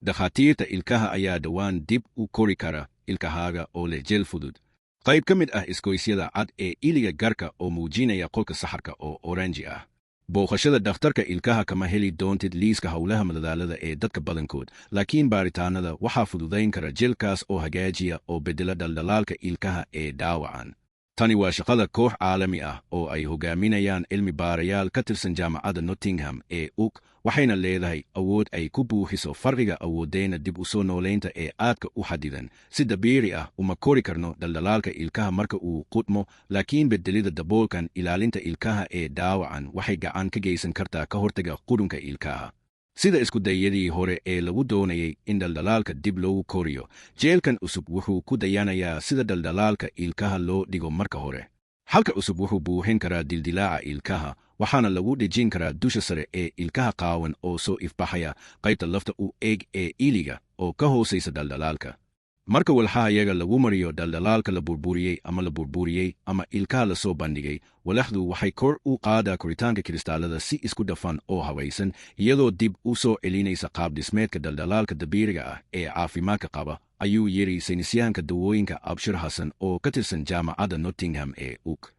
Dhakhaatiirta Ilkaha ayaa dhawaan dib u Kori Kara Ilkahaaga oo leh Jel Fudud. Qayb ka mid ah isgoysyada cad ee iliga garka oo muujinaya qolka saxarka oo oranji ah. Booqashada dhakhtarka ilkaha kama heli doontid liiska hawlaha madadaalada ee dadka badankood, laakiin baaritaannada waxaa fududayn kara jelkaas oo hagaajiya oo beddela dhaldhalaalka ilkaha ee dhaawacan. Tani waa shaqada koox caalami ah oo ay hogaaminayaan cilmi baarayaal ka tirsan jaamacadda Nottingham ee UK, waxayna leedahay awood ay ku buuxiso farqiga awooddeena dib u soo noolaynta ee aadka u xadidan. Si dabiici ah uma kori karno dhaldhalaalka ilkaha marka uu qudmo, laakiin beddelida daboolkan ilaalinta ilkaha ee dhaawacan waxay gacan ka geysan kartaa ka hortaga qudhunka ilkaha. Sida iskudayadii hore ee lagu doonayay in dhaldhalaalka dib loogu koriyo, jeelkan cusub wuxuu ku dayanayaa sida dhaldhalaalka ilkaha loo dhigo marka hore. Halka cusub wuxuu buuxin karaa dildilaaca ilkaha, waxaana lagu dhejin karaa dusha sare ee ilkaha qaawan oo soo ifbaxaya qaybta lafta u eg ee iliga oo ka hoosaysa dhaldhalaalka. Marka walxahayaga lagu mariyo dhaldhalaalka la burburiyey ama ilkaha la soo bandhigay, walaxdu waxay kor u qaadaa koritaanka kiristaalada si isku dhafan oo hawaysan, iyadoo dib u soo celinaysa qaab dhismeedka dhaldhalaalka dabiiciga ah ee caafimaadka qaba, ayuu yiri saynisyahanka dawooyinka Abshir Hassan oo ka tirsan jaamacadda Nottingham ee UK.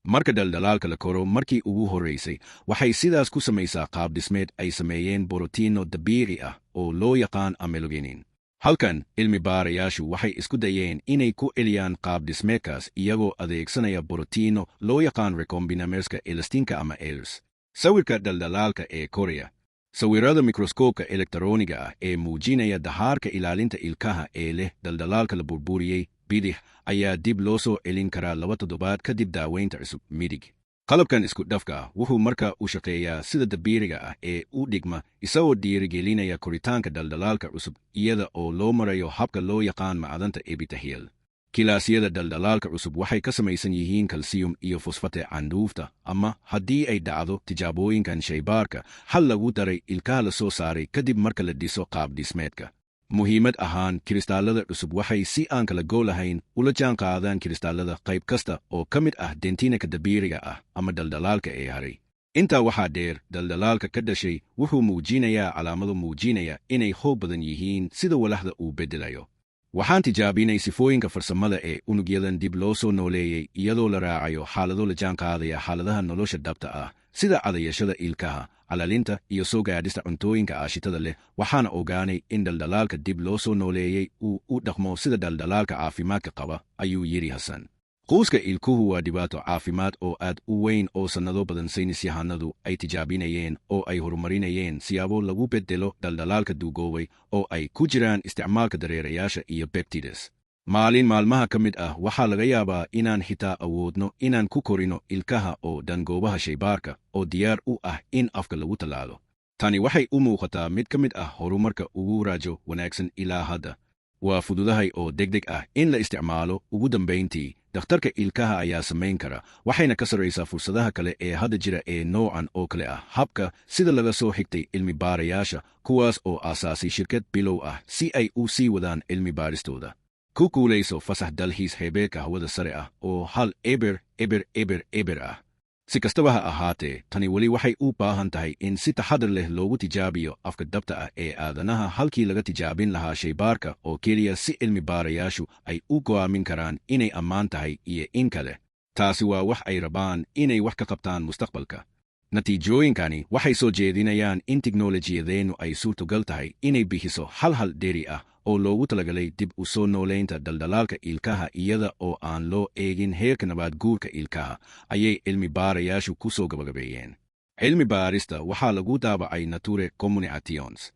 Marka dhaldhalaalka la koro markii ugu horreysay, waxay sidaas ku samaysaa qaab dhismeed ay sameeyeen borotiinno dabiici ah oo loo yaqaan amelogenin. Halkan, cilmi baarayaashu waxay isku dayeen inay ku celiyaan qaab dhismeedkaas iyagoo adeegsanaya borotiinno loo yaqaan recombinamerska elastinka ama ELS. Sawirka dhaldhalaalka ee Korea. Sawirada mikroskoobka elektarooniga ah ee muujinaya dahaarka ilaalinta ilkaha ee leh dhaldhalaalka la burburiyey bidix ayaa dib loo soo celin karaa 2 toddobaad kadib daaweynta cusub midig. Qalabkan isku dhafka ah wuxuu markaa u shaqeeyaa sida dabiiciga ah ee u dhigma, isagoo dhiirigelinaya koritaanka dhaldhalaalka cusub iyada oo loo marayo habka loo yaqaan macdanta epithelial. Kilaasyada dhaldhalaalka cusub waxay ka samaysan yihiin kalsiyum iyo fosfate candhuufta, ama haddii ay dhacdo tijaabooyinkan shaybaarka, hal lagu daray ilkaha la soo saaray kadib marka la dhiso qaab dhismeedka. Muhiimad ahaan, kiristaalada cusub waxay si aan kala go lahayn ula jaan qaadaan kiristaalada qayb kasta oo ka mid ah dentinaka dabiiciga ah ama dhaldhalaalka ee haray. Intaa waxaa dheer, dhaldhalaalka ka dhashay wuxuu muujinayaa calaamado muujinaya inay xoog badan yihiin sida walaxda uu beddelayo. Waxaan tijaabinay sifooyinka farsamada ee unugyadan dib loo soo nooleeyey iyadoo la raacayo xaalado la jaan qaadaya xaaladaha nolosha dhabta ah, sida cadayashada ilkaha, calalinta iyo soo gaadhista cuntooyinka aashitada leh. Waxaana ogaanay in dhaldhalaalka dib loo soo nooleeyey uu u dhaqmo sida dhaldhalaalka caafimaadka qaba, ayuu yiri Hassan. Quuska ilkuhu waa dhibaato caafimaad oo aad u weyn oo sannado badan saynisyahanadu ay tijaabinayeen oo ay horumarinayeen siyaabo lagu beddelo dhaldhalaalka duugoobay oo ay ku jiraan isticmaalka dareerayaasha iyo peptides. Maalin maalmaha ka mid ah waxaa laga yaabaa inaan xitaa awoodno inaan ku korino ilkaha oo dhan goobaha shaybaarka oo diyaar u ah in afka lagu tallaalo. Tani waxay u muuqataa mid ka mid ah horumarka ugu raajo wanaagsan ilaa hadda. Waa fududahay oo degdeg ah in la isticmaalo. Ugu dambayntii, dhakhtarka ilkaha ayaa samayn kara, waxayna ka sarraysaa fursadaha kale ee hadda jira ee noocan oo kale ah habka, sida laga soo xigtay cilmi baarayaasha, kuwaas oo aasaasay shirkad bilow ah si ay u sii wadaan cilmi baaristooda. Ku guulayso fasax dalxiis heebeelka hawada sare ah oo hal eber ah. Si kastaba ha ahaatee, tani weli waxay u baahan tahay in si taxadar leh loogu tijaabiyo afka dhabta ah ee aadanaha halkii laga tijaabin lahaa shaybaarka oo keliya, si cilmi baarayaashu ay u go'aamin karaan inay ammaan tahay iyo in kale. Taasi waa wax ay rabaan inay wax ka qabtaan mustaqbalka. Natiijooyinkani waxay soo jeedinayaan in tiknoolajiyadeennu ay suurtogal tahay inay bixiso hal dheeri ah oo loogu talagalay dib u soo noolaynta dhaldhalaalka ilkaha iyada oo aan loo eegin heerka nabaad guurka ilkaha, ayay cilmi baarayaashu ku soo gabagabeeyeen. Cilmi baarista waxaa lagu daabacay Nature Communications.